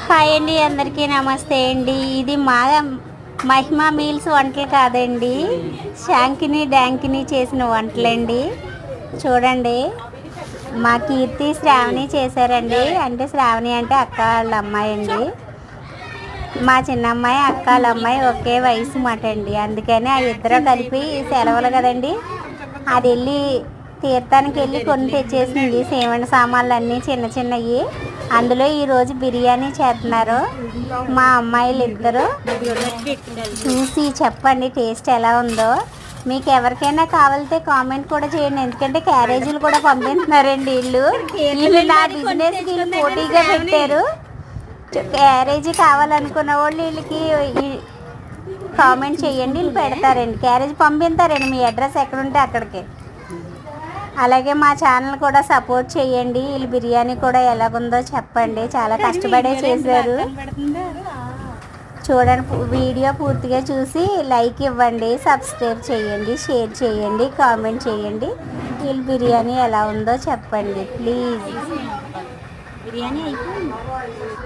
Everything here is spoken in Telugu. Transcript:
హాయ్ అండి, అందరికీ నమస్తే అండి. ఇది మా మహిమా మీల్స్ వంటలు కాదండి, శాంకిని డ్యాంకిని చేసిన వంటలండి. చూడండి, మా కీర్తి శ్రావణి చేశారండి. అంటే శ్రావణి అంటే అక్క వాళ్ళ అమ్మాయి అండి. మా చిన్న అమ్మాయి అక్క వాళ్ళ అమ్మాయి ఒకే వయసు మాట అండి. అందుకని ఆ ఇద్దరు కలిపి సెలవులు కదండి, అది వెళ్ళి తీర్థానికి వెళ్ళి కొన్ని తెచ్చేసింది. సేవన సామాన్లు అన్నీ చిన్న చిన్నవి. అందులో ఈరోజు బిర్యానీ చేస్తున్నారు మా అమ్మాయిలు ఇద్దరు. చూసి చెప్పండి టేస్ట్ ఎలా ఉందో. మీకు ఎవరికైనా కావాలితే కామెంట్ కూడా చేయండి, ఎందుకంటే క్యారేజీలు కూడా పంపిస్తున్నారండి. వీళ్ళు నా బిజినెస్ వీళ్ళు పోటీగా పెట్టారు. క్యారేజీ కావాలనుకున్న వాళ్ళు వీళ్ళకి కామెంట్ చేయండి, వీళ్ళు పెడతారండి. క్యారేజీ పంపిస్తారండి, మీ అడ్రస్ ఎక్కడ ఉంటే అక్కడికి. అలాగే మా ఛానల్ కూడా సపోర్ట్ చేయండి. వీళ్ళు బిర్యానీ కూడా ఎలాగుందో చెప్పండి, చాలా కష్టపడే చేశారు. చూడండి, వీడియో పూర్తిగా చూసి లైక్ ఇవ్వండి, సబ్స్క్రైబ్ చేయండి, షేర్ చేయండి, కామెంట్ చేయండి. వీళ్ళు బిర్యానీ ఎలా ఉందో చెప్పండి ప్లీజ్. బిర్యానీ అయిపోయింది.